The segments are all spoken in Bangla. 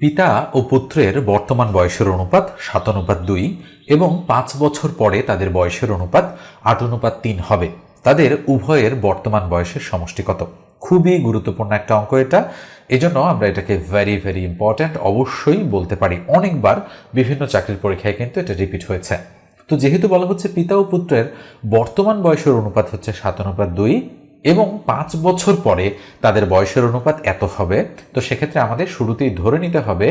পিতা ও পুত্রের বর্তমান বয়সের অনুপাত 7:2 এবং 5 বছর পরে তাদের বয়সের অনুপাত 8:3 হবে। তাদের উভয়ের বর্তমান বয়সের সমষ্টি কত? খুবই গুরুত্বপূর্ণ একটা অঙ্ক এটা, এজন্য আমরা এটাকে ভেরি ভেরি ইম্পর্ট্যান্ট অবশ্যই বলতে পারি। অনেকবার বিভিন্ন চাকরির পরীক্ষায় কিন্তু এটা রিপিট হয়েছে। তো যেহেতু বলা হচ্ছে পিতা ও পুত্রের বর্তমান বয়সের অনুপাত হচ্ছে 7:2 এবং 5 বছর পরে তাদের বয়সের অনুপাত এত হবে, তো সেক্ষেত্রে আমাদের শুরুতেই ধরে নিতে হবে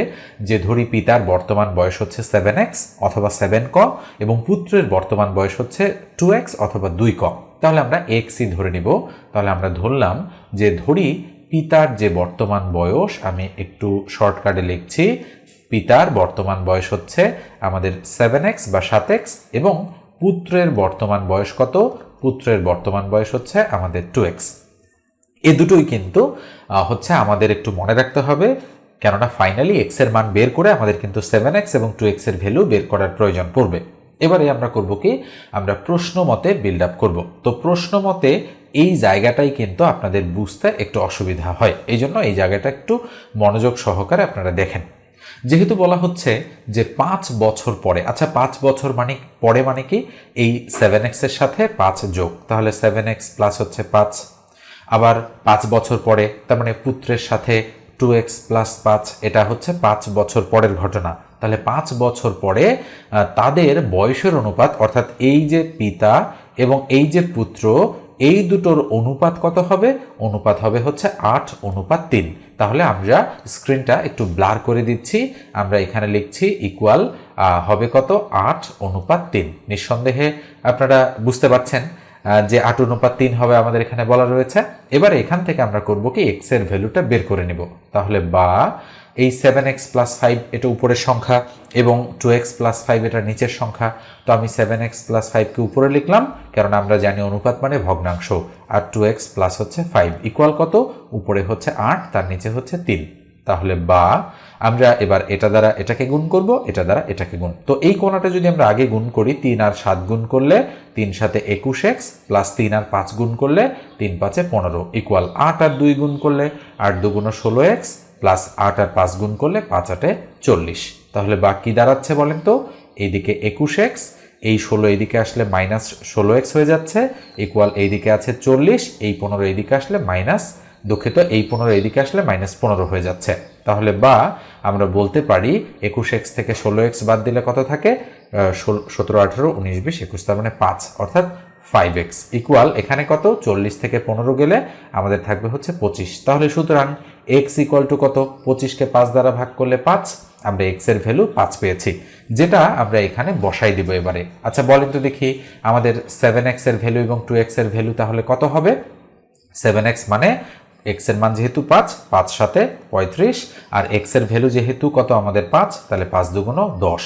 যে ধরি পিতার বর্তমান বয়স হচ্ছে 7x অথবা 7 ক এবং পুত্রের বর্তমান বয়স হচ্ছে 2x অথবা 2 ক। তাহলে আমরা xই ধরে নিব। তাহলে আমরা ধরলাম যে ধরি পিতার যে বর্তমান বয়স, আমি একটু শর্টকাটে লিখছি, পিতার বর্তমান বয়স হচ্ছে আমাদের 7x বা 7x এবং পুত্রের বর্তমান বয়স কত? পুত্রের বর্তমান বয়স হচ্ছে আমাদের 2x। এ দুটোই কিন্তু হচ্ছে আমাদের একটু মনে রাখতে হবে, কেননা ফাইনালি x এর মান বের করে আমাদের কিন্তু 7x এবং 2x এর ভ্যালু বের করার প্রয়োজন পড়বে। এবারে আমরা করব কি, আমরা প্রশ্ন মতে বিল্ড আপ করব। তো প্রশ্ন মতে এই জায়গাটাই কিন্তু আপনাদের বুঝতে একটু অসুবিধা হয়, এই জন্য এই জায়গাটা একটু মনোযোগ সহকারে আপনারা দেখেন। যেহেতু বলা হচ্ছে যে 5 বছর পরে, আচ্ছা 5 বছর মানে পরে মানে কি, এই 7x এর সাথে 5 যোগ, তাহলে 7x প্লাস হচ্ছে 5। আবার 5 বছর পরে, তার মানে পুত্রের সাথে 2x প্লাস 5, এটা হচ্ছে 5 বছর পরের ঘটনা। তাহলে 5 বছর পরে তাদের বয়সের অনুপাত, অর্থাৎ এই যে পিতা এবং এই যে পুত্র, এই দুটোর অনুপাত কত হবে? অনুপাত হবে হচ্ছে 8:3। তাহলে আমরা স্ক্রিনটা একটু ব্লার করে দিচ্ছি, আমরা এখানে লিখছি ইকুয়াল হবে কত? 8:3। নিঃসন্দেহে আপনারা বুঝতে পারছেন যে 8:3 হবে আমাদের এখানে বলা রয়েছে। এবারে এখান থেকে আমরা করব কি, x এর ভ্যালুটা বের করে নিব। তাহলে বা এই 7x প্লাস 5 এটা উপরের সংখ্যা এবং 2x প্লাস 5 এটা নিচের সংখ্যা। তো আমি 7x প্লাস 5কে উপরে লিখলাম, কারণ আমরা জানি অনুপাত মানে ভগ্নাংশ, আর 2x প্লাস হচ্ছে 5 ইকুয়াল কত? উপরে হচ্ছে 8, তার নিচে হচ্ছে 3। তাহলে বা আমরা এবার এটা দ্বারা এটাকে গুণ করব, এটা দ্বারা এটাকে গুণ। তো এই কোণাটা যদি আমরা আগে গুণ করি, 3 আর 7 গুণ করলে 3 সাথে 21x প্লাস 3 আর 5 গুণ করলে 3 5 15 ইকুয়াল 8 আর 2 গুণ করলে 8 2 16x প্লাস 8 আর 5 গুণ করলে 5 8 40। তাহলে বা কি দাঁড়াচ্ছে বলেন তো? এইদিকে 21x, এই 16 এইদিকে আসলে মাইনাস 16x হয়ে যাচ্ছে ইকুয়াল এইদিকে আছে 40, এই 15 এইদিকে আসলে মাইনাস, দুঃখিত, এই 15 এইদিকে আসলে মাইনাস 15 হয়ে যাচ্ছে। তাহলে বা আমরা বলতে পারি 21x থেকে 16x বাদ দিলে কত থাকে? 17 18 19 20 21, তার মানে 5, অর্থাৎ 5x ইকুয়াল এখানে কত? 40 থেকে 15 গেলে আমাদের থাকবে হচ্ছে 25। তাহলে সুতরাং x ইকুয়াল টু কত? 25কে 5 দ্বারা ভাগ করলে 5, আমরা x এর ভ্যালু 5 পেয়েছি, যেটা আমরা এখানে বসাই দিব এবারে। আচ্ছা বলেন তো দেখি, আমাদের 7x এর ভ্যালু এবং 2x এর ভ্যালু তাহলে কত হবে? 7x মানে x এর মান যেহেতু 5, 5 সাথে 35, আর x এর ভ্যালু যেহেতু কত আমাদের 5, তাহলে 5 দুগুণ 10।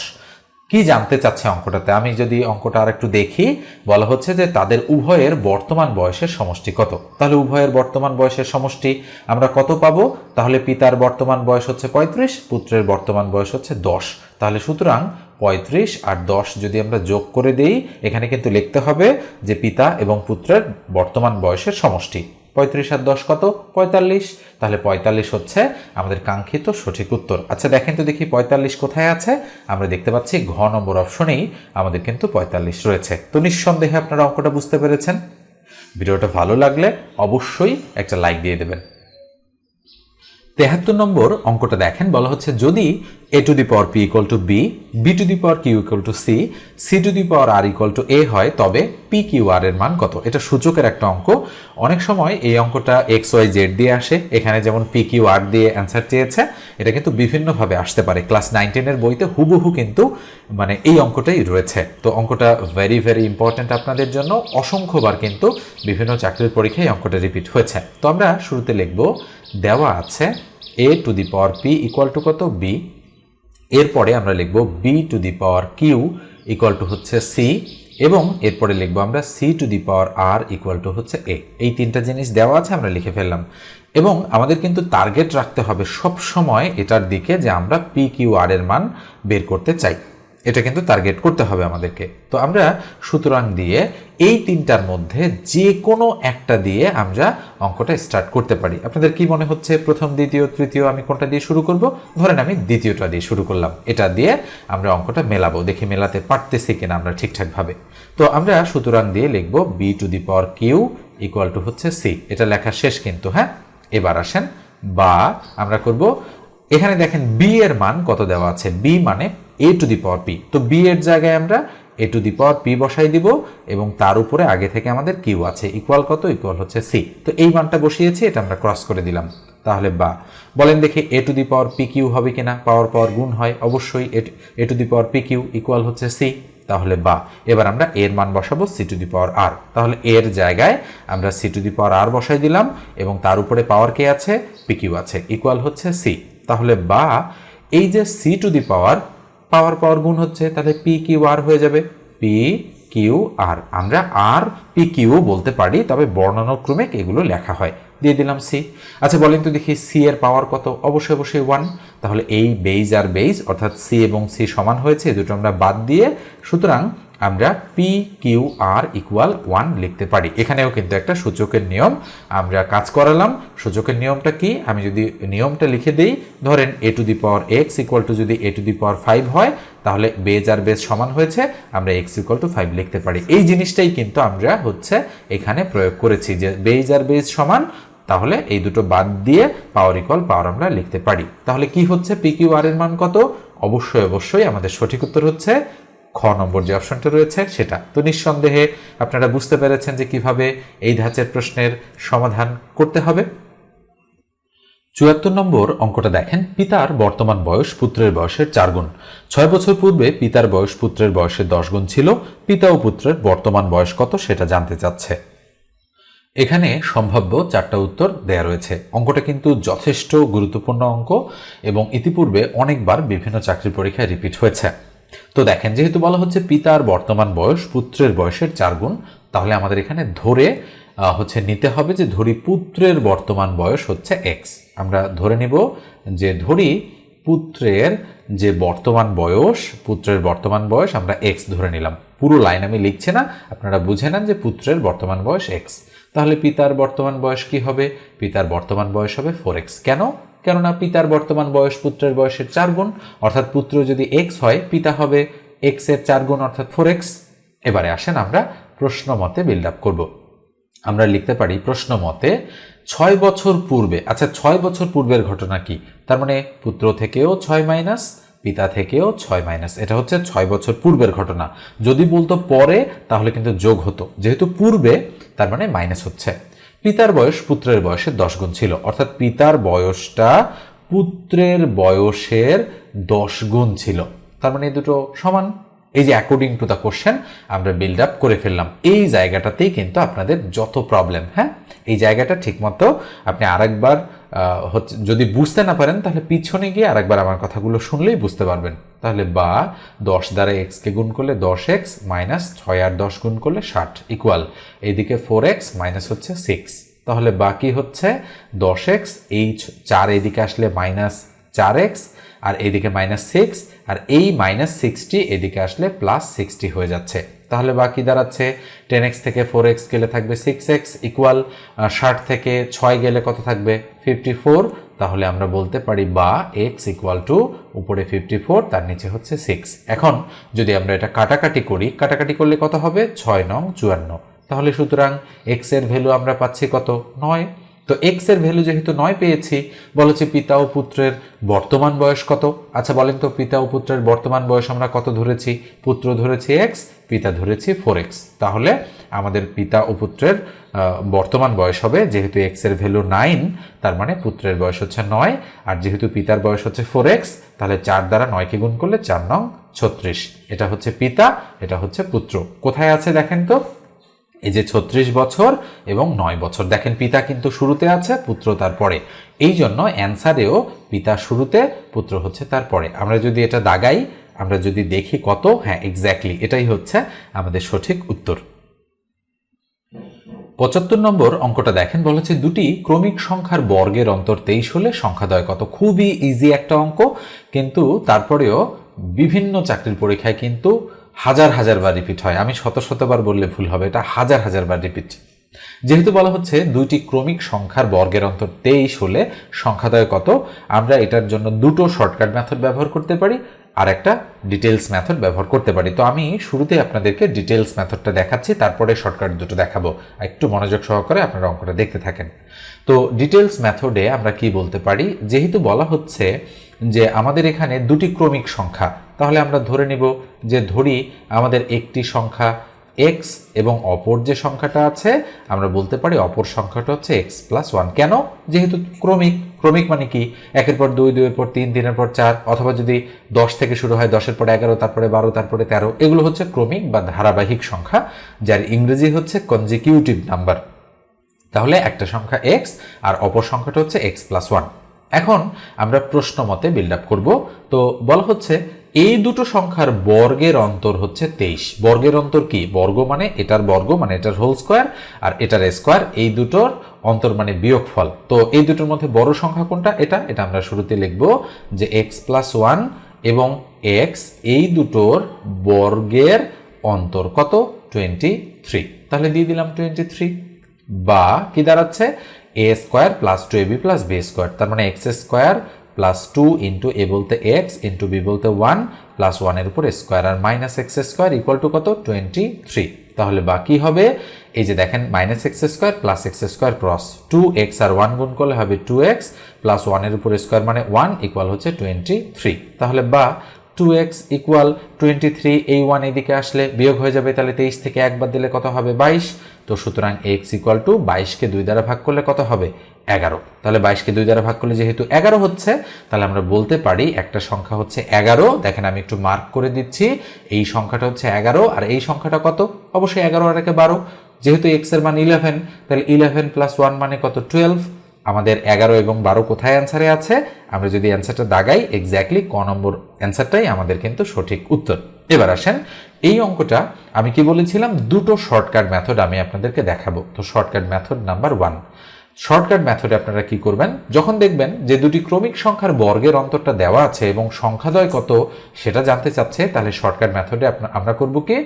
কি জানতে চাচ্ছে অঙ্কটাতে? আমি যদি অঙ্কটা আর একটু দেখি, বলা হচ্ছে যে তাদের উভয়ের বর্তমান বয়সের সমষ্টি কত। তাহলে উভয়ের বর্তমান বয়সের সমষ্টি আমরা কত পাবো? তাহলে পিতার বর্তমান বয়স হচ্ছে 35, পুত্রের বর্তমান বয়স হচ্ছে 10। তাহলে সুতরাং 35 আর 10 যদি আমরা যোগ করে দেই, এখানে কিন্তু লিখতে হবে যে পিতা এবং পুত্রের বর্তমান বয়সের সমষ্টি। 35 আর 10 কত? 45। তাহলে 45 হচ্ছে আমাদের কাঙ্ক্ষিত সঠিক উত্তর। আচ্ছা দেখেন তো দেখি 45 কোথায় আছে? আমরা দেখতে পাচ্ছি ঘ নম্বর অপশনেই আমাদের কিন্তু 45 রয়েছে। তো নিঃসন্দেহে আপনারা অঙ্কটা বুঝতে পেরেছেন। ভিডিওটা ভালো লাগলে অবশ্যই একটা লাইক দিয়ে দেবেন। 73 নম্বর অঙ্কটা দেখেন, বলা হচ্ছে যদি a two the power p equal to b, b two the power q equal to c, c two the power r equal to a হয়, তবে p q r এর মান কত? এটা সূচকের একটা অঙ্ক। অনেক সময় এই অঙ্কটা x y z দিয়ে আসে, এখানে যেমন p q r দিয়ে অ্যান্সার চেয়েছে, এটা কিন্তু বিভিন্নভাবে আসতে পারে। ক্লাস 9-10 এর বইতে হুবহু কিন্তু মানে এই অঙ্কটাই রয়েছে। তো অঙ্কটা ভেরি ভেরি ইম্পর্ট্যান্ট আপনাদের জন্য। অসংখ্যবার কিন্তু বিভিন্ন চাকরির পরীক্ষায় এই অঙ্কটা রিপিট হয়েছে। তো আমরা শুরুতে লিখব, দেওয়া আছে a two the power p equal to কত? b। এরপরে আমরা লিখব b two the power q equal to হচ্ছে c, এবং এরপরে লিখব আমরা c two the power r equal to হচ্ছে a। এই তিনটা জিনিস দেওয়া আছে, আমরা লিখে ফেললাম। এবং আমাদের কিন্তু টার্গেট রাখতে হবে সব সময় এটার দিকে যে আমরা p q r এর মান বের করতে চাই। এটা কিন্তু টার্গেট করতে হবে আমাদেরকে। তো আমরা সুতরাং দিয়ে এই তিনটার মধ্যে যে কোনো একটা দিয়ে আমরা অঙ্কটা স্টার্ট করতে পারি। আপনাদের কি মনে হচ্ছে প্রথম, দ্বিতীয়, তৃতীয় আমি কোনটা দিয়ে শুরু করব? ধরেন আমি দ্বিতীয়টা দিয়ে শুরু করলাম। এটা দিয়ে আমরা অঙ্কটা মেলাবো, দেখি মেলাতে পারতেছি কিনা আমরা ঠিকঠাকভাবে। তো আমরা সুতরাং দিয়ে লিখব B to the power Q equal to হচ্ছে সি। এটা লেখা শেষ কিন্তু, হ্যাঁ। এবার আসেন বা আমরা করব, এখানে দেখেন বি এর মান কত দেওয়া আছে, বি মানে এ টু দি পাওয়ার পি। তো বি এর জায়গায় আমরা এ টু দি পাওয়ার পি বসাই দিব এবং তার উপরে আগে থেকে আমাদের কিউ আছে, ইকুয়াল কত, ইকুয়াল হচ্ছে সি। তো এই মানটা বসিয়েছি, এটা আমরা ক্রস করে দিলাম। তাহলে বা বলেন দেখি A to the power P Q হবে কিনা? পাওয়ার পাওয়ার গুণ হয়, অবশ্যই A to the power P Q equal হচ্ছে সি। তাহলে বা এবার আমরা এর মান বসাবো সি টু দি পাওয়ার আর। তাহলে এর জায়গায় আমরা সি টু দি পাওয়ার আর বসাই দিলাম এবং তার উপরে পাওয়ার কে আছে, পি কিউ আছে, ইকুয়াল হচ্ছে সি। তাহলে বা এই যে C two the power, power power গুণ হচ্ছে, তাহলে পি কিউ আর হয়ে যাবে, পি কিউ আর। আমরা আর পি কিউ বলতে পারি, তবে বর্ণানুক্রমিক এগুলো লেখা হয়। দিয়ে দিলাম সি। আচ্ছা বলেন তো দেখি সি এর পাওয়ার কত? অবশ্যই অবশ্যই 1। তাহলে এই বেজ আর বেজ অর্থাৎ সি এবং সি সমান হয়েছে, দুটো আমরা বাদ দিয়ে সুতরাং আমরা পি কিউ আর ইকুয়াল 1 লিখতে পারি। এখানেও কিন্তু একটা সূচকের নিয়ম আমরা কাজ করালাম। সূচকের নিয়মটা কি? আমি যদি নিয়মটা লিখে দিই, ধরেন A to the power X equal to যদি এ টু দি পাওয়ার 5 হয়, তাহলে বেজ আর বেজ সমান হয়েছে, আমরা এক্স ইকুয়াল টু 5 লিখতে পারি। এই জিনিসটাই কিন্তু আমরা এখানে প্রয়োগ করেছি যে বেজ আর বেজ সমান, তাহলে এই দুটো বাদ দিয়ে পাওয়ার ইকুয়াল পাওয়ার আমরা লিখতে পারি। তাহলে কি হচ্ছে, পি কিউ আর এর মান কত? অবশ্যই অবশ্যই আমাদের সঠিক উত্তর হচ্ছে খ নম্বর যে অপশনটা রয়েছে সেটা। তো নিঃসন্দেহে আপনারা বুঝতে পেরেছেন যে কিভাবে এই ধাঁচের প্রশ্নের সমাধান করতে হবে। ৭৪ নম্বর অঙ্কটা দেখেন, পিতার বর্তমান বয়স পুত্রের বয়সের 4 গুণ। 6 বছর পূর্বে পিতার বয়স পুত্রের বয়সের 10 গুণ ছিল। পিতা ও পুত্রের বর্তমান বয়স কত সেটা জানতে চাচ্ছে। এখানে সম্ভাব্য 4টা উত্তর দেয়া রয়েছে। অঙ্কটা কিন্তু যথেষ্ট গুরুত্বপূর্ণ অঙ্ক এবং ইতিপূর্বে অনেকবার বিভিন্ন চাকরি পরীক্ষায় রিপিট হয়েছে। তো দেখেন, যেহেতু বলা হচ্ছে পিতার বর্তমান বয়স পুত্রের বয়সের 4 গুণ, তাহলে আমাদের এখানে ধরে নিতে হবে যে ধরি পুত্রের বর্তমান বয়স হচ্ছে এক্স। আমরা ধরে নিব যে ধরি পুত্রের যে বর্তমান বয়স, পুত্রের বর্তমান বয়স আমরা এক্স ধরে নিলাম। পুরো লাইন আমি লিখছি না, আপনারা বুঝে নেন যে পুত্রের বর্তমান বয়স এক্স। তাহলে পিতার বর্তমান বয়স কি হবে? পিতার বর্তমান বয়স হবে 4x। কেন? কেননা পিতার বর্তমান বয়স পুত্রের বয়সের 4 গুণ, অর্থাৎ পুত্র যদি এক্স হয়, পিতা হবে এক্স এর 4 গুণ অর্থাৎ 4x। এবারে আসেন আমরা প্রশ্ন মতে বিল্ড আপ করব। আমরা লিখতে পারি প্রশ্ন মতে 6 বছর পূর্বে। আচ্ছা 6 বছর পূর্বের ঘটনা কি? তার মানে পুত্র থেকেও 6 মাইনাস, পিতা থেকেও 6 মাইনাস, এটা হচ্ছে 6 বছর পূর্বের ঘটনা। যদি বলতো পরে তাহলে কিন্তু যোগ হতো, যেহেতু পূর্বে তার মানে মাইনাস হচ্ছে। পিতার বয়স পুত্রের বয়সের 10 গুণ ছিল, অর্থাৎ পিতার বয়সটা পুত্রের বয়সের 10 গুণ ছিল, তার মানে এই দুটো সমান। এই যে অ্যাকর্ডিং টু দ্য কোশ্চেন আমরা বিল্ড আপ করে ফেললাম। এই জায়গাটাতেই কিন্তু আপনাদের যত প্রবলেম, হ্যাঁ, এই জায়গাটা ঠিকমতো আপনি আরেকবার যদি বুঝতে না পারেন তাহলে পিছনে গিয়ে আরেকবার আমার কথাগুলো শুনলেই বুঝতে পারবেন। তাহলে বা 10 দ্বারা এক্সকে গুণ করলে 10x মাইনাস 6 আর 10 গুণ করলে 60 ইকুয়াল এইদিকে 4x মাইনাস হচ্ছে 6। তাহলে বাকি হচ্ছে 10x, এই 4 এইদিকে আসলে মাইনাস 4x আর এইদিকে মাইনাস 6 আর এই মাইনাস 60 এদিকে আসলে প্লাস 60 হয়ে যাচ্ছে। তাহলে বাকি দাঁড়াচ্ছে 10x থেকে 4x গেলে থাকবে 6x ইকুয়াল 60 থেকে 6 গেলে কত থাকবে 54। তাহলে আমরা বলতে পারি বা x ইকুয়াল টু উপরে 54 তার নিচে হচ্ছে 6। এখন যদি আমরা এটা কাটাকাটি করি, কাটাকাটি করলে কত হবে 6 নং 54। তাহলে সুতরাং x এর ভ্যালু আমরা পাচ্ছি কত 9। তো x এর ভ্যালু যেহেতু 9 পেয়েছি, বলেছে পিতা ও পুত্রের বর্তমান বয়স কত। আচ্ছা বলেন তো পিতা ও পুত্রের বর্তমান বয়স আমরা কত ধরেছি? পুত্র ধরেছি x, পিতা ধরেছি 4x। তাহলে আমাদের পিতা ও পুত্রের বর্তমান বয়স হবে, যেহেতু x এর ভ্যালু 9 তার মানে পুত্রের বয়স হচ্ছে 9, আর যেহেতু পিতার বয়স হচ্ছে 4x তাহলে 4 দ্বারা 9কে গুণ করলে 4 নং 36। এটা হচ্ছে পিতা, এটা হচ্ছে পুত্র। কোথায় আছে দেখেন তো, এই যে 36 বছর এবং 9 বছর। দেখেন পিতা কিন্তু শুরুতে আছে, পুত্র তারপরে। এই জন্য অ্যান্সারেও পিতা শুরুতে, পুত্র হচ্ছে তারপরে। আমরা যদি এটা দাগাই, আমরা যদি দেখি কত, হ্যাঁ এক্স্যাক্টলি এটাই হচ্ছে আমাদের সঠিক উত্তর। 75 নম্বর অঙ্কটা দেখেন, বলেছে দুটি ক্রমিক সংখ্যার বর্গের অন্তর 23 হলে সংখ্যাদ্বয় কত। খুবই ইজি একটা অঙ্ক, কিন্তু তারপরেও বিভিন্ন চাকরির পরীক্ষায় কিন্তু হাজার হাজার বার রিপিট হয়। আমি শত শতবার বললে ভুল হবে, এটা হাজার হাজার বার রিপিট। যেহেতু বলা হচ্ছে দুইটি ক্রমিক সংখ্যার বর্গের অন্তর 23 হলে সংখ্যাদ্বয় কত, আমরা এটার জন্য দুটো শর্টকাট মেথড ব্যবহার করতে পারি আর একটা ডিটেলস মেথড ব্যবহার করতে পারি। তো আমি শুরুতে আপনাদেরকে ডিটেলস মেথডটা দেখাচ্ছি, তারপরে শর্টকাট দুটো দেখাবো। একটু মনোযোগ সহকারে আপনারা অঙ্কটা দেখতে থাকেন। তো ডিটেলস মেথডে আমরা কি বলতে পারি, যেহেতু বলা হচ্ছে যে আমাদের এখানে দুটি ক্রমিক সংখ্যা, তাহলে আমরা ধরে নিব যে ধরি আমাদের একটি সংখ্যা x এবং অপর যে সংখ্যাটা আছে আমরা বলতে পারি অপর সংখ্যাটা হচ্ছে x+1। কেন? যেহেতু ক্রমিক। ক্রমিক মানে কি, 1-এর পর 2, 2-এর পর 3, 3-এর পর 4, অথবা যদি 10 থেকে শুরু হয় 10-এর পর 11, তারপরে 12, তারপরে 13, এগুলো হচ্ছে ক্রমিক বা ধারাবাহিক সংখ্যা, যার ইংরেজি হচ্ছে কনজিকিউটিভ নাম্বার। তাহলে একটা সংখ্যা x আর অপর সংখ্যাটা হচ্ছে x+1। এখন আমরা প্রশ্ন মতে বিল্ড আপ করবো। তো বলা হচ্ছে এই দুটো সংখ্যার বর্গের অন্তর হচ্ছে 23। বর্গের অন্তর কি? বর্গ মানে এটার বর্গ মানে এটার হোল স্কোয়ার আর এটার স্কোয়ার, এই দুটোর অন্তর মানে বিয়োগফল। তো এই দুটোর মধ্যে বড় সংখ্যা কোনটা? এটা আমরা শুরুতে লিখব যে x+1 এবং x, এই দুটোর বর্গের অন্তর কত? 23। তাহলে দিয়ে দিলাম 23, বা কি দাঁড়াচ্ছে a² + 2ab + b², তার মানে x² + 2 ইন্টু a বলতে x ইন্টু b বলতে 1 প্লাস 1 এর উপর square R -x² equal to কত? 23। তাহলে বাকি হবে এই যে দেখেন -x² + x² ক্রস 2x আর 1 গুণ করলে হবে 2x প্লাস 1 এর উপর স্কোয়ার মানে 1 ইকুয়াল হচ্ছে 23। তাহলে বা 2x ইকুয়াল 23, এই 1 এদিকে আসলে বিয়োগ হয়ে যাবে, তাহলে 23 থেকে 1 বাদ দিলে কত হবে? 22। তো সুতরাং x ইকুয়াল টু 22কে 2 দ্বারা ভাগ করলে কত হবে? 11। তাহলে 22কে 2 দ্বারা ভাগ করলে যেহেতু 11 হচ্ছে, তাহলে আমরা বলতে পারি একটা সংখ্যা হচ্ছে 11। দেখেন আমি একটু মার্ক করে দিচ্ছি, এই সংখ্যাটা হচ্ছে 11 আর এই সংখ্যাটা কত? অবশ্যই 11 আর 1 12। যেহেতু x এর মান 11, তাহলে 11 + 1 মানে কত? 12। আমাদের 11 এবং 12 কোথায় অ্যান্সারে আছে? আমরা যদি অ্যান্সারটা দাগাই এক্স্যাক্টলি ক নম্বর অ্যান্সারটাই আমাদের কিন্তু সঠিক উত্তর। এবার আসেন এই অঙ্কটা আমি কি বলেছিলাম, দুটো শর্টকাট মেথড আমি আপনাদেরকে দেখাবো। তো শর্টকাট মেথড নাম্বার 1, শর্টকাট মেথডে আপনারা কি করবেন, যখন দেখবেন যে দুটি ক্রমিক সংখ্যার বর্গের অন্তরটা দেওয়া আছে এবং সংখ্যাদ্বয় কত সেটা জানতে চাচ্ছে, তাহলে শর্টকাট মেথডে আমরা করব কি,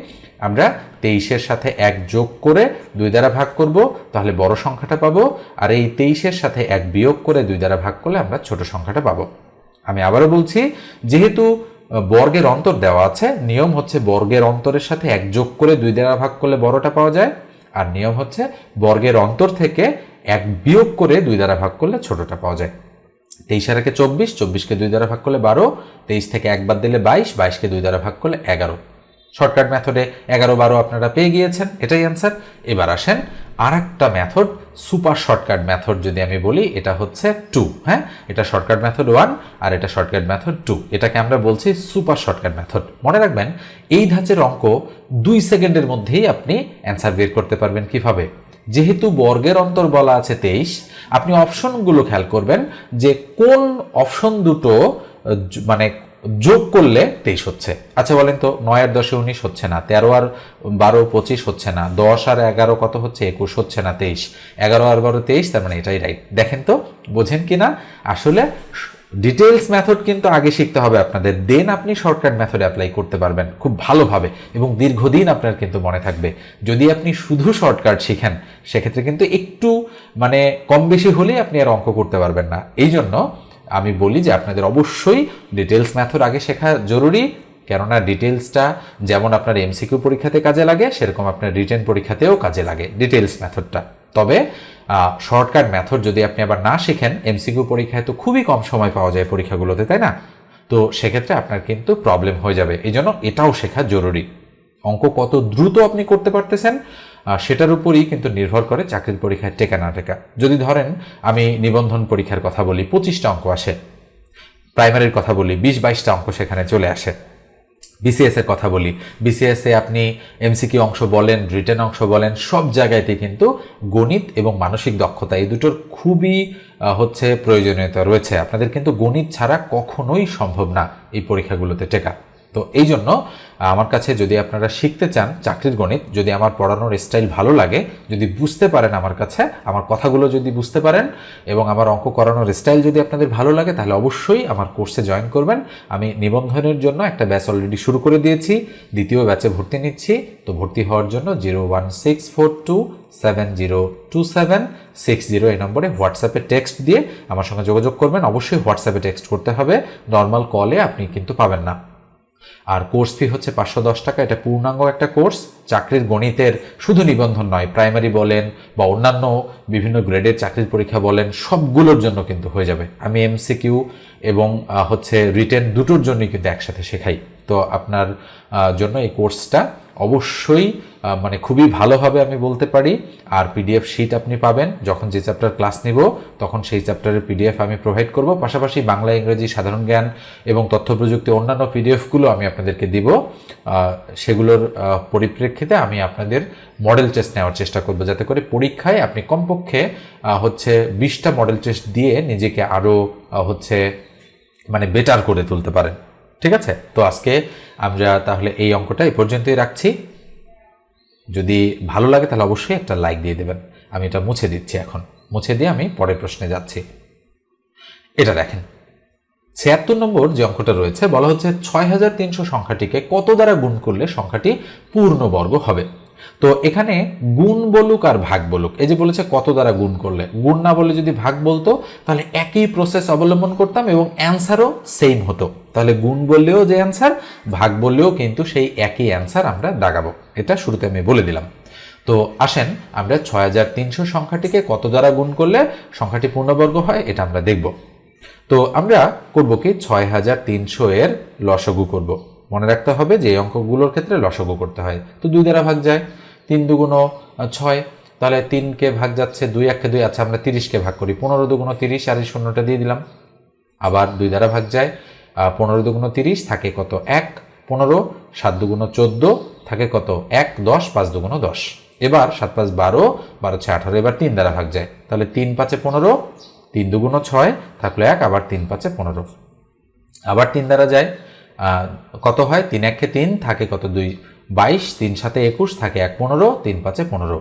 আমরা 23-এর সাথে 1 যোগ করে 2 দ্বারা ভাগ করব, তাহলে বড় সংখ্যাটা পাবো, আর এই 23-এর সাথে 1 বিয়োগ করে 2 দ্বারা ভাগ করলে আমরা ছোট সংখ্যাটা পাবো। আমি আবারও বলছি, যেহেতু বর্গের অন্তর দেওয়া আছে, নিয়ম হচ্ছে বর্গের অন্তরের সাথে 1 যোগ করে 2 দ্বারা ভাগ করলে বড়টা পাওয়া যায়, আর নিয়ম হচ্ছে বর্গের অন্তর থেকে 1 বিয়োগ করে 2 দ্বারা ভাগ করলে ছোটটা পাওয়া যায়। 23 আর 1 24, 24কে 2 দ্বারা ভাগ করলে 12, 23 থেকে 1 বাদ দিলে 22, 22কে 2 দ্বারা ভাগ করলে 11। শর্টকাট মেথডে 11 12 আপনারা পেয়ে গিয়েছেন, এটাই অ্যান্সার। এবার আসেন আর একটা মেথড, সুপার শর্টকাট মেথড যদি আমি বলি, এটা হচ্ছে 2। হ্যাঁ, এটা শর্টকাট মেথড 1 আর এটা শর্টকাট মেথড 2, এটাকে আমরা বলছি সুপার শর্টকাট মেথড। মনে রাখবেন এই ধাঁচের অঙ্ক 2 সেকেন্ডের মধ্যেই আপনি অ্যান্সার বের করতে পারবেন। কিভাবে? যেহেতু বর্গের অন্তর বলা আছে 23, আপনি অপশনগুলো খেয়াল করবেন যে কোন অপশন দুটো মানে যোগ করলে 23 হচ্ছে। আচ্ছা বলেন তো, 9 আর 10 19 হচ্ছে না, 13 আর 12 25 হচ্ছে না, 10 আর 11 কত হচ্ছে? 21 হচ্ছে না, 23। 11 আর 12 23, তার মানে এটাই রাইট। দেখেন তো বোঝেন কিনা? আসলে ডিটেলস মেথড কিন্তু আগে শিখতে হবে আপনাদের, দেন আপনি শর্টকাট মেথড অ্যাপ্লাই করতে পারবেন খুব ভালোভাবে এবং দীর্ঘদিন আপনার কিন্তু মনে থাকবে। যদি আপনি শুধু শর্টকাট শিখেন সেক্ষেত্রে কিন্তু একটু মানে কম বেশি হলেই আপনি আর অঙ্ক করতে পারবেন না। এই জন্য আমি বলি যে আপনাদের অবশ্যই ডিটেলস মেথড আগে শেখা জরুরি, কেননা ডিটেলসটা যেমন আপনার এমসিকিউ পরীক্ষাতে কাজে লাগে, সেরকম আপনার রিটেন পরীক্ষাতেও কাজে লাগে ডিটেলস মেথডটা। তবে শর্টকাট মেথড যদি আপনি আবার না শিখেন, এমসিকিউ পরীক্ষায় তো খুবই কম সময় পাওয়া যায় পরীক্ষাগুলোতে, তাই না? তো সেক্ষেত্রে আপনার কিন্তু প্রবলেম হয়ে যাবে। এই জন্য এটাও শেখা জরুরি। অঙ্ক কত দ্রুত আপনি করতে পারতেছেন সেটার উপরই কিন্তু নির্ভর করে চাকরির পরীক্ষায় টেকা না টেকা। যদি ধরেন আমি নিবন্ধন পরীক্ষার কথা বলি, 25টা অঙ্ক আসে, প্রাইমারির কথা বলি 20-22টা অঙ্ক সেখানে চলে আসে। বিসিএস এর কথা বলি, বিসিএস এ আপনি এমসিকিউ অংশ বলেন, রিটেন অংশ বলেন, সব জায়গাতেই কিন্তু গণিত এবং মানসিক দক্ষতা এই দুটোর খুবই হচ্ছে প্রয়োজনীয়তা রয়েছে। আপনাদের কিন্তু গণিত ছাড়া কখনোই সম্ভব না এই পরীক্ষাগুলোতে টেকা। তো এই জন্য আমার কাছে যদি আপনারা শিখতে চান চাকরির গণিত, যদি আমার পড়ানোর স্টাইল ভালো লাগে, যদি বুঝতে পারেন আমার কাছে, আমার কথাগুলো যদি বুঝতে পারেন এবং আমার অঙ্ক করানোর স্টাইল যদি আপনাদের ভালো লাগে, তাহলে অবশ্যই আমার কোর্সে জয়েন করবেন। আমি নিবন্ধনের জন্য একটা ব্যাচ অলরেডি শুরু করে দিয়েছি, দ্বিতীয় ব্যাচে ভর্তি নিচ্ছি। তো ভর্তি হওয়ার জন্য 01642702760 এই নম্বরে হোয়াটসঅ্যাপে টেক্সট দিয়ে আমার সঙ্গে যোগাযোগ করবেন। অবশ্যই হোয়াটসঅ্যাপে টেক্সট করতে হবে, নর্মাল কলে আপনি কিন্তু পাবেন না। আর কোর্স ফি হচ্ছে 510 টাকা। এটা পূর্ণাঙ্গ একটা কোর্স, চাকরির গণিতের শুধু নিবন্ধন নয়, প্রাইমারি বলেন বা অন্যান্য বিভিন্ন গ্রেডের চাকরির পরীক্ষা বলেন, সবগুলোর জন্য কিন্তু হয়ে যাবে। আমি এমসিকিউ এবং হচ্ছে রিটেন দুটোর জন্যই কিন্তু একসাথে শেখাই। তো আপনার জন্য এই কোর্সটা অবশ্যই মানে খুবই ভালো হবে আমি বলতে পারি। আর পিডিএফ শিট আপনি পাবেন, যখন যে চ্যাপ্টার ক্লাস নিব তখন সেই চ্যাপ্টারের পিডিএফ আমি প্রোভাইড করব। পাশাপাশি বাংলা, ইংরেজি, সাধারণ জ্ঞান এবং তথ্য প্রযুক্তি অন্যান্য পিডিএফগুলো আমি আপনাদেরকে দিব। সেগুলোর পরিপ্রেক্ষিতে আমি আপনাদের মডেল টেস্ট নেওয়ার চেষ্টা করব, যাতে করে পরীক্ষায় আপনি কমপক্ষে হচ্ছে 20টা মডেল টেস্ট দিয়ে নিজেকে আরও হচ্ছে মানে বেটার করে তুলতে পারেন। ঠিক আছে, তো আজকে আমরা তাহলে এই অঙ্কটা এই পর্যন্তই রাখছি। যদি ভালো লাগে তাহলে অবশ্যই একটা লাইক দিয়ে দেবেন। আমি এটা মুছে দিচ্ছি, এখন মুছে দিয়ে আমি পরের প্রশ্নে যাচ্ছি। এটা দেখেন, 76 নম্বর যে অঙ্কটা রয়েছে, বলা হচ্ছে 6300 সংখ্যাটিকে কত দ্বারা গুণ করলে সংখ্যাটি পূর্ণবর্গ হবে। তো এখানে গুণ বলুক আর ভাগ বলুক, এই যে বলেছে কত দ্বারা গুণ করলে, গুণ না বলে যদি ভাগ বলতো তাহলে একই প্রসেস অবলম্বন করতাম এবং অ্যান্সারও সেম হতো। তাহলে গুণ বললেও যে অ্যান্সার, ভাগ বললেও কিন্তু সেই একই অ্যান্সার আমরা দাগাবো। এটা শুরুতে আমি বলে দিলাম। তো আসেন আমরা 6300 সংখ্যাটিকে কত দ্বারা গুণ করলে সংখ্যাটি পূর্ণবর্গ হয় এটা আমরা দেখব। তো আমরা করব কি, 6300 এর লসাগু করব। মনে রাখতে হবে যে এই অঙ্কগুলোর ক্ষেত্রে লসাগু করতে হয়। তো 2 দ্বারা ভাগ যায়, 3 দুগুণ 6, তাহলে 3কে ভাগ যাচ্ছে 2, 1কে 2, আচ্ছা আমরা 30কে ভাগ করি, 15 দুগুণ 30, আর এই শূন্যটা দিয়ে দিলাম। আবার 2 দ্বারা ভাগ যায়, 15 দুগুণ 30 থাকে কত 1, 15, 7 দুগুণ 14 থাকে কত 1, 10, 5 দুগুণ 10। এবার 7 5 12, 12 6 18, এবার 3 দ্বারা ভাগ যায়, তাহলে 3 5 15, 3 দুগুণ 6 থাকলো 1, আবার 3 5 15। আবার 3 দ্বারা যায়, কত হয় 3 1 3 থাকে কত 2, 22, 3 7 21 থাকে 1 15, 3 5 15।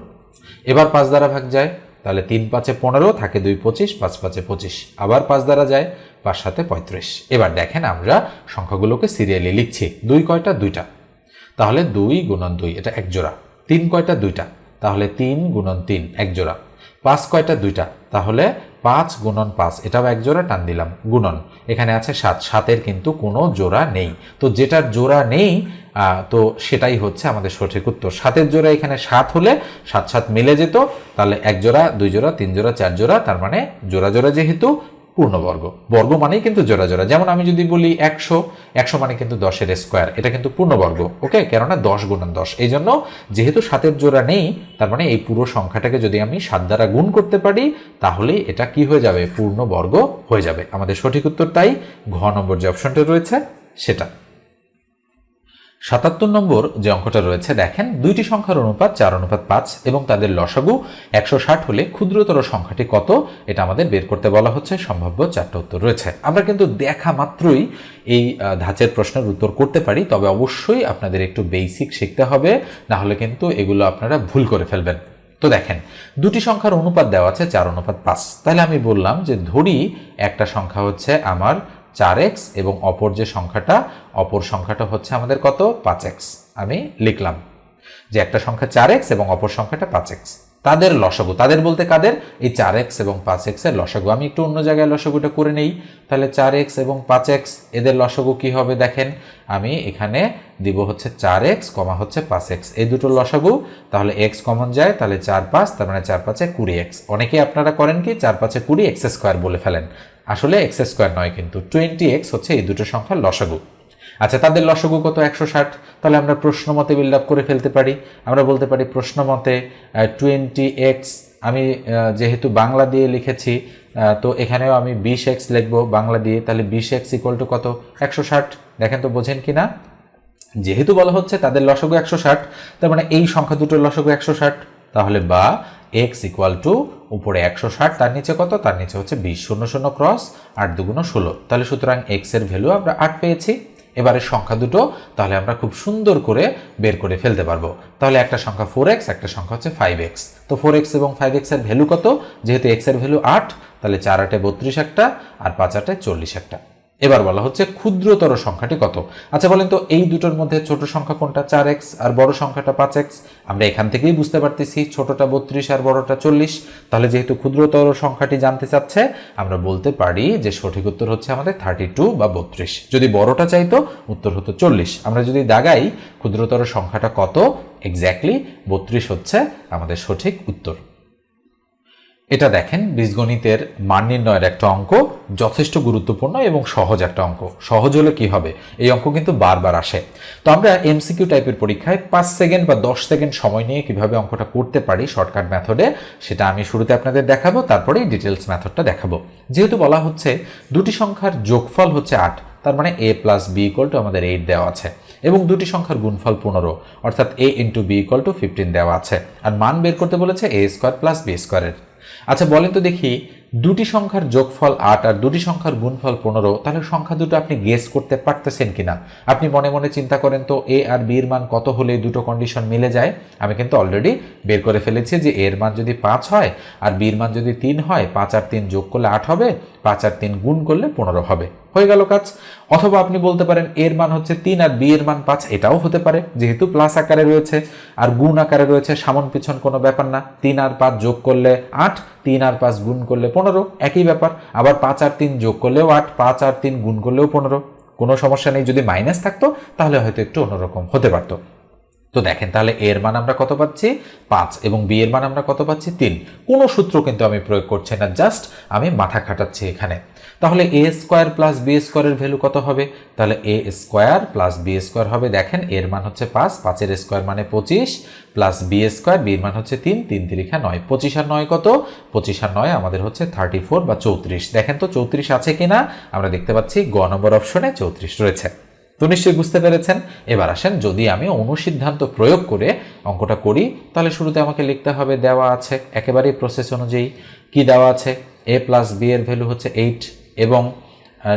এবার 5 দ্বারা ভাগ যায়, তাহলে 3 5 15 থাকে 2 25, 5 5 25। আবার 5 দ্বারা যায়, 5 7 35। এবার দেখেন আমরা সংখ্যাগুলোকে সিরিয়ালি লিখছি। 2 কয়টা, 2টা, তাহলে 2 গুণন 2 এটা এক জোড়া। 3 কয়টা, 2টা, তাহলে 3 গুণন 3 এক জোড়া। 5 কয়টা, 2টা, তাহলে 5 গুণন 5 এটাও এক জোড়া, টান দিলাম, গুণন এখানে আছে 7, 7-এর কিন্তু কোনো জোড়া নেই। তো যেটার জোড়া নেই তো সেটাই হচ্ছে আমাদের সঠিক উত্তর। 7-এর জোড়া এখানে 7 হলে 7 7 মিলে যেত, তাহলে 1 জোড়া, 2 জোড়া, 3 জোড়া, 4 জোড়া, তার মানে জোড়া জোড়া যেহেতু পূর্ণবর্গ, বর্গ মানেই কিন্তু জোড়া জোড়া। যেমন আমি যদি বলি 100, 100 মানে কিন্তু 10-এর স্কোয়ার, এটা কিন্তু পূর্ণবর্গ। ওকে, কেননা 10 গুণন 10, এই জন্য যেহেতু 7-এর জোড়া নেই, তার মানে এই পুরো সংখ্যাটাকে যদি আমি 7 দ্বারা গুণ করতে পারি তাহলে এটা কি হয়ে যাবে, পূর্ণবর্গ হয়ে যাবে। আমাদের সঠিক উত্তর তাই ঘ নম্বর যে অপশনটা রয়েছে সেটা। 77 নম্বর যে অঙ্কটা রয়েছে, দেখেন দুইটি সংখ্যার অনুপাত 4:5 এবং তাদের লসাগু 160 হলে ক্ষুদ্রতর সংখ্যাটি কত, এটা আমাদের বের করতে বলা হচ্ছে। সম্ভাব্য 4টা উত্তর রয়েছে। আমরা কিন্তু দেখা মাত্রই এই ধাঁচের প্রশ্নের উত্তর করতে পারি, তবে অবশ্যই আপনাদের একটু বেসিক শিখতে হবে, না হলে কিন্তু এগুলো আপনারা ভুল করে ফেলবেন। তো দেখেন দুটি সংখ্যার অনুপাত দেওয়া আছে 4:5, তাহলে আমি বললাম যে ধরি একটা সংখ্যা হচ্ছে আমার 4x এবং অপর সংখ্যাটা হচ্ছে আমাদের কত, 5x। আমি লিখলাম যে একটা সংখ্যা 4x এবং অপর সংখ্যাটা 5x, তাদের লসাগু, তাদের বলতে কাদের, এই 4x এবং 5x এর লসাগু। আমি একটু অন্য জায়গায় লসাগুটা করে নেই, তাহলে 4x এবং 5x এদের লসাগু কি হবে, দেখেন আমি এখানে দিব হচ্ছে 4x হচ্ছে 5x, এই দুটোর লসাগু, তাহলে x কমন যায়, তাহলে 4 5, তার মানে 4 5 20x। অনেকেই আপনারা করেন কি 4 5 20 x স্কোয়ার বলে ফেলেন, আসলে x স্কোয়ার নয়, কিন্তু 20x হচ্ছে এই দুটো সংখ্যার লসাগু। আচ্ছা, তাদের লসাগু কত, 160, তাহলে আমরা প্রশ্ন মতে বিল্ড আপ করে ফেলতে পারি। আমরা বলতে পারি প্রশ্ন মতে 20x, আমি যেহেতু বাংলা দিয়ে লিখেছি তো এখানেও আমি 20x লিখবো বাংলা দিয়ে, তাহলে 20x ইকুয়াল টু কত, 160। দেখেন তো বোঝেন কিনা, যেহেতু বলা হচ্ছে তাদের লসাগু 160, তার মানে এই সংখ্যা দুটোর লসাগু 160, তাহলে বা x ইকুয়াল টু উপরে 160, তার নিচে কত, তার নিচে হচ্ছে 20, 0 0 ক্রস 8 2 16, তাহলে সুতরাং x এর ভ্যালু আমরা 8 পেয়েছি। এবারের সংখ্যা দুটো তাহলে আমরা খুব সুন্দর করে বের করে ফেলতে পারবো। তাহলে একটা সংখ্যা 4x, একটা সংখ্যা হচ্ছে 5x। তো 4x এবং 5x এর ভ্যালু কত? যেহেতু x এর ভ্যালু 8, তাহলে 4 8 32 একটা আর 5 8 40 একটা। এবার বলা হচ্ছে ক্ষুদ্রতর সংখ্যাটি কত। আচ্ছা বলেন তো এই দুটোর মধ্যে ছোট সংখ্যা কোনটা? 4x আর বড় সংখ্যাটা 5x। আমরা এখান থেকেই বুঝতে পারতেছি ছোটটা 32 আর বড়টা 40। তাহলে যেহেতু ক্ষুদ্রতর সংখ্যাটি জানতে চাচ্ছে, আমরা বলতে পারি যে সঠিক উত্তর হচ্ছে আমাদের 32 বা 32। যদি বড়টা চাইতো উত্তর হতো 40। আমরা যদি দাগাই ক্ষুদ্রতর সংখ্যাটা কত, এক্স্যাক্টলি 32 হচ্ছে আমাদের সঠিক উত্তর। এটা দেখেন বীজগণিতের মান নির্ণয়ের একটা অঙ্ক, যথেষ্ট গুরুত্বপূর্ণ এবং সহজ একটা অঙ্ক। সহজ হলে কি হবে, এই অঙ্ক কিন্তু বারবার আসে। তো আমরা এমসিকিউ টাইপের পরীক্ষায় 5 সেকেন্ড বা 10 সেকেন্ড সময় নিয়ে কিভাবে অঙ্কটা করতে পারি শর্টকাট মেথডে, সেটা আমি শুরুতে আপনাদের দেখাবো, তারপরেই ডিটেলস মেথডটা দেখাবো। যেহেতু বলা হচ্ছে দুটি সংখ্যার যোগফল হচ্ছে 8, তার মানে a plus B equal to আমাদের 8 দেওয়া আছে, এবং দুটি সংখ্যার গুণফল 15, অর্থাৎ a into B equal to 15 দেওয়া আছে, আর মান বের করতে বলেছে a স্কোয়ার প্লাস বি স্কোয়ারের। আচ্ছা বলেন তো দেখি, দুটি সংখ্যার যোগফল 8 আর দুটি সংখ্যার গুণফল 15, তাহলে সংখ্যা দুটো আপনি গেস করতে পারতেছেন কিনা? আপনি মনে মনে চিন্তা করেন তো a আর b এর মান কত হলে দুটো কন্ডিশন মিলে যায়। আমি কিন্তু অলরেডি বের করে ফেলেছি যে a এর মান যদি 5 হয় আর b এর মান যদি 3 হয়, 5 আর 3 যোগ করলে 8 হবে, 5 আর 3 গুণ করলে 15 হবে। হয়ে গেল কাজ। অথবা আপনি বলতে পারেন a এর মান হচ্ছে 3 আর b এর মান 5, এটাও হতে পারে, যেহেতু প্লাস আকারে রয়েছে আর গুণ আকারে রয়েছে, সামন পিছন কোনো ব্যাপার না। 3 আর 5 যোগ করলে 8, 3 আর 5 গুণ করলে 15, একই ব্যাপার। আবার 5 আর 3 যোগ করলেও 8, 5 আর 3 গুণ করলেও 15, কোনো সমস্যা নেই। যদি মাইনাস থাকতো তাহলে হয়তো একটু অন্যরকম হতে পারতো। তো দেখেন তাহলে এর মান আমরা কত পাচ্ছি? 5, এবং বি এর মান আমরা কত পাচ্ছি? 3। কোনো সূত্র কিন্তু আমি প্রয়োগ করছি না, জাস্ট আমি মাথা খাটাচ্ছি এখানে। তাহলে এ স্কোয়ার প্লাস বি স্কোয়ারের ভ্যালু কত হবে? তাহলে A square plus B square হবে, দেখেন এর মান হচ্ছে 5, 5 এর স্কোয়ার মানে 25, প্লাস বি স্কোয়ার, বি এর মান হচ্ছে 3, 3 3 9, 25 আর 9 কত? 25 আর 9 আমাদের হচ্ছে 34 বা 34। দেখেন তো 34 আছে কিনা? আমরা দেখতে পাচ্ছি গ নম্বর অপশনে 34 রয়েছে। তো নিশ্চয়ই বুঝতে পেরেছেন। এবার আসেন, যদি আমি অনুসিদ্ধান্ত প্রয়োগ করে অঙ্কটা করি, তাহলে শুরুতে আমাকে লিখতে হবে দেওয়া আছে একেবারেই প্রসেস অনুযায়ী। কি দেওয়া আছে? a প্লাস বি এর ভ্যালু হচ্ছে 8, এবং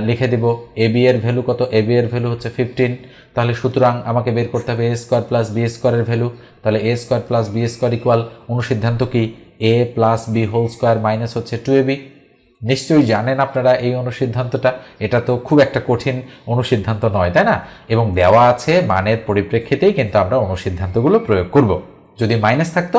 লিখে দিব এ বি এর ভ্যালু কত? এ বি এর ভ্যালু হচ্ছে 15। তাহলে সুতরাং আমাকে বের করতে হবে এ স্কোয়ার প্লাস বি স্কোয়ারের ভ্যালু। তাহলে A square plus B square equal অনুসিদ্ধান্ত কি? A plus B whole square minus হচ্ছে 2ab। নিশ্চয়ই জানেন আপনারা এই অনুসিদ্ধান্তটা, এটা তো খুব একটা কঠিন অনুসিদ্ধান্ত নয়, তাই না? এবং দেওয়া আছে মানের পরিপ্রেক্ষিতেই কিন্তু আমরা অনুসিদ্ধান্তগুলো প্রয়োগ করব। যদি মাইনাস থাকতো,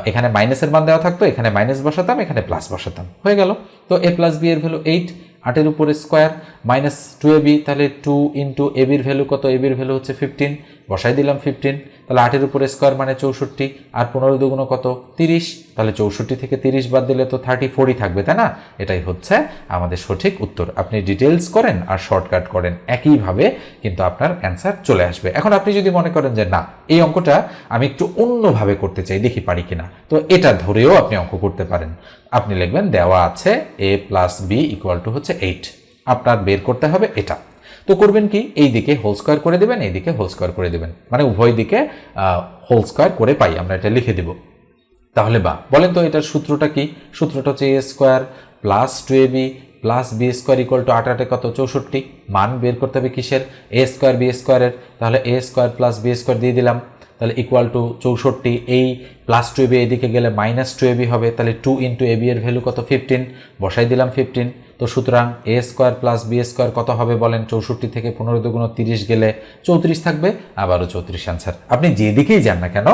এখানে মাইনাসের মান দেওয়া থাকতো, এখানে মাইনাস বসাতাম, এখানে প্লাস বসাতাম, হয়ে গেল। তো এ প্লাস বি এর ভ্যালু 8, 8 উপরে স্কোয়ার মাইনাস 2ab, তাহলে 2 ইন্টু এ বির ভ্যালু কত? এ বির ভ্যালু হচ্ছে 15, বসাই দিলাম 15। তাহলে 8 উপরে স্কোয়ার মানে 64, আর 15 দুগুণ কত? 30। তাহলে 64 থেকে 30 বাদ দিলে তো 34ই থাকবে, তাই না? এটাই হচ্ছে আমাদের সঠিক উত্তর। আপনি ডিটেলস করেন আর শর্টকাট করেন, একইভাবে কিন্তু আপনার অ্যান্সার চলে আসবে। এখন আপনি যদি মনে করেন যে না, এই অঙ্কটা আমি একটু অন্যভাবে করতে চাই, দেখি পারি কিনা, তো এটা ধরেও আপনি অঙ্ক করতে পারেন। আপনি লিখবেন দেওয়া আছে a plus B equal to হচ্ছে 8, আপনার বের করতে হবে এটা। তো করবেন কি? এই দিকে হোল স্কোয়ার করে দেবেন, এই দিকে হোল স্কোয়ার করে দেবেন, মানে উভয় দিকে হোল স্কোয়ার করে পাই, আমরা এটা লিখে দেব। তাহলে বা বলেন তো এটার সূত্রটা কি? সূত্রটা হচ্ছে A square plus 2ab plus B square equal to 8 8 কত? 64। মান বের করতে হবে কিসের? এ স্কোয়ার বি স্কোয়ারের। তাহলে A square plus B square দিয়ে দিলাম, তাহলে ইকুয়াল টু 64। এই প্লাস 2ab এদিকে গেলে মাইনাস 2ab হবে, তাহলে 2 ইন্টু এ বি এর ভ্যালু কত? 15, বসাই দিলাম 15। তো সুতরাং এ স্কোয়ার প্লাস বি স্কোয়ার কত হবে বলেন? 64 থেকে 15 দুগুণ 30 গেলে 34 থাকবে, আবারও 34 অ্যান্সার। আপনি যেদিকেই যান না কেন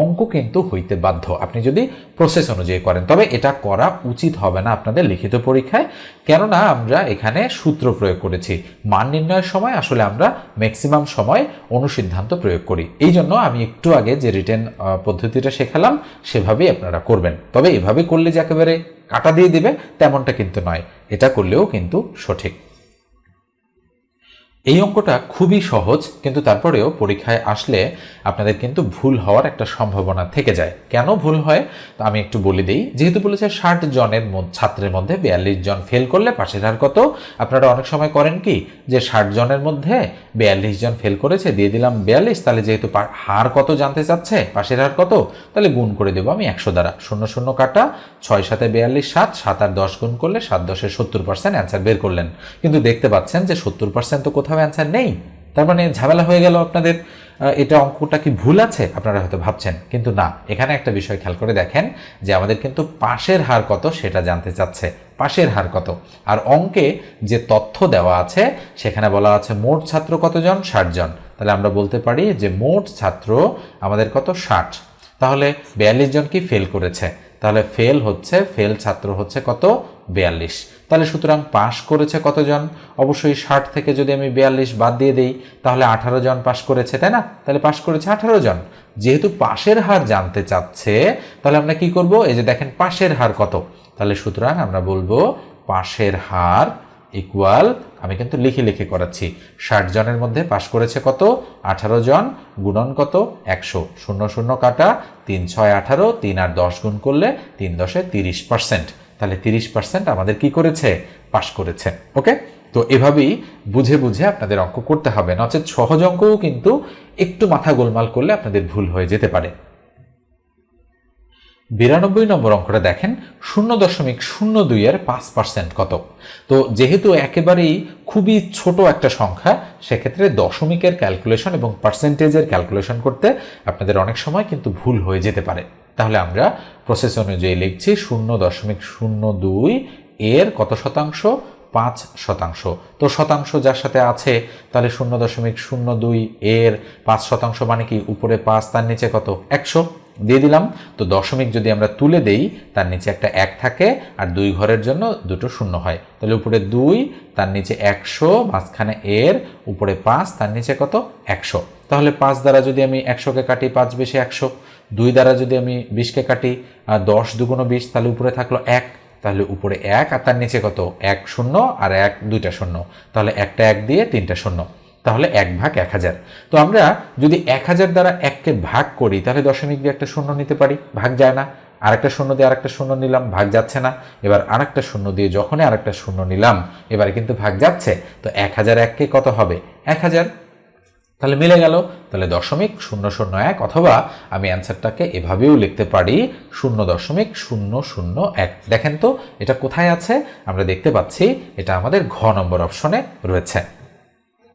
অঙ্ক কিন্তু হইতে বাধ্য, আপনি যদি প্রসেস অনুযায়ী করেন। তবে এটা করা উচিত হবে না আপনাদের লিখিত পরীক্ষায়, কেননা আমরা এখানে সূত্র প্রয়োগ করেছি। মান নির্ণয়ের সময় আসলে আমরা ম্যাক্সিমাম সময় অনুসিদ্ধান্ত প্রয়োগ করি। এই জন্য আমি একটু আগে যে রিটেন পদ্ধতিটা শেখালাম সেভাবেই আপনারা করবেন। তবে এভাবে করলে যে একেবারে কাটা দিয়ে দিবে তেমনটা কিন্তু নয়, এটা করলেও কিন্তু সঠিক। এই অঙ্কটা খুবই সহজ, কিন্তু তারপরেও পরীক্ষায় আসলে আপনাদের কিন্তু ভুল হওয়ার একটা সম্ভাবনা থেকে যায়। কেন ভুল হয় তা আমি একটু বলে দিই। যেহেতু বলেছে 60 জনের ছাত্রের মধ্যে 42 জন ফেল করলে পাশের হার কত, আপনারা অনেক সময় করেন কি যে 60 জনের মধ্যে 42 জন ফেল করেছে, দিয়ে দিলাম 42, তাহলে যেহেতু হার কত জানতে চাচ্ছে, পাশের হার কত, তাহলে গুণ করে দেবো আমি 100 দ্বারা। 0 0 কাটা, 6 7 42, 7 7 আর 10 গুণ করলে 7 10 70% অ্যান্সার বের করলেন। কিন্তু দেখতে পাচ্ছেন যে 70% তো কোথাও অ্যান্সার নেই। তার মানে ঝামেলা হয়ে গেল আপনাদের। এটা অঙ্কটা কি ভুল আছে আপনারা হয়তো ভাবছেন, কিন্তু না। এখানে একটা বিষয় খেয়াল করে দেখেন যে আমাদের কিন্তু পাশের হার কত সেটা জানতে চাচ্ছে, পাশের হার কত। আর অঙ্কে যে তথ্য দেওয়া আছে সেখানে বলা আছে মোট ছাত্র কতজন, 60 জন। তাহলে আমরা বলতে পারি যে মোট ছাত্র আমাদের কত, 60। তাহলে 42 জন কি ফেল করেছে, তাহলে ফেল ছাত্র হচ্ছে কত, 42। তাহলে সুতরাং পাশ করেছে কতজন, অবশ্যই 60 থেকে যদি আমি 42 বাদ দিয়ে দেই তাহলে 18 জন পাশ করেছে, তাই না? তাহলে পাশ করেছে 18 জন। যেহেতু পাশের হার জানতে চাচ্ছে তাহলে আমরা কি করব, এই যে দেখেন পাশের হার কত, তাহলে সুতরাং আমরা বলবো পাশের হার ইকুয়াল, আমি কিন্তু লিখে লিখে করাচ্ছি, 60 জনের মধ্যে পাশ করেছে কত, 18 জন, গুণন কত, 100, 0 0 কাটা, 3 6 18, 3 আর 10 গুণ করলে 3 10 30%। তাহলে 30% আমাদের কি করেছে, পাশ করেছে। ওকে, তো এভাবেই বুঝে বুঝে আপনাদের অঙ্ক করতে হবে, নচেত সহজ অঙ্কও কিন্তু একটু মাথা গোলমাল করলে আপনাদের ভুল হয়ে যেতে পারে। 92 নম্বর অঙ্কটা দেখেন, 0.02 এর 5% কত। তো যেহেতু একেবারেই খুবই ছোট একটা সংখ্যা, সেক্ষেত্রে দশমিকের ক্যালকুলেশন এবং পার্সেন্টেজের ক্যালকুলেশন করতে আপনাদের অনেক সময় কিন্তু ভুল হয়ে যেতে পারে। তাহলে আমরা প্রসেস অনুযায়ী লিখছি 0.02 এর কত শতাংশ, 5%। তো শতাংশ যার সাথে আছে তাহলে 0.02 এর 5% মানে কি, উপরে 5 তার নিচে কত, 100 দিয়ে দিলাম। তো দশমিক যদি আমরা তুলে দেই তার নিচে একটা 1 থাকে, আর 2 ঘরের জন্য দুটো শূন্য হয়। তাহলে উপরে 2, তার নিচে 100, মাঝখানে এর, উপরে 5, তার নিচে কত, 100। তাহলে 5 দ্বারা যদি আমি 100কে কাটি, 5 বেশি 100। 2 দ্বারা যদি আমি 20কে কাটি, 10 2 20, তাহলে উপরে থাকলো 1। তাহলে উপরে 1 আর তার নিচে কত, 1 0 আর 1 2টা শূন্য, তাহলে একটা 1 দিয়ে 3টা শূন্য, তাহলে 1/1000। তো আমরা যদি 1000 দ্বারা 1কে ভাগ করি তাহলে দশমিক দিয়ে একটা শূন্য নিতে পারি, ভাগ যায় না। আরেকটা শূন্য দিয়ে আরেকটা শূন্য নিলাম, ভাগ যাচ্ছে না। এবার আরেকটা শূন্য দিয়ে যখনই আরেকটা শূন্য নিলাম, এবারে কিন্তু ভাগ যাচ্ছে। তো 1000 1কে কত হবে, 1000। তাহলে মিলে গেল। তাহলে 0.001, অথবা আমি অ্যান্সারটাকে এভাবেও লিখতে পারি 0.001। দেখেন তো এটা কোথায় আছে, আমরা দেখতে পাচ্ছি এটা আমাদের ঘ নম্বর অপশনে রয়েছে।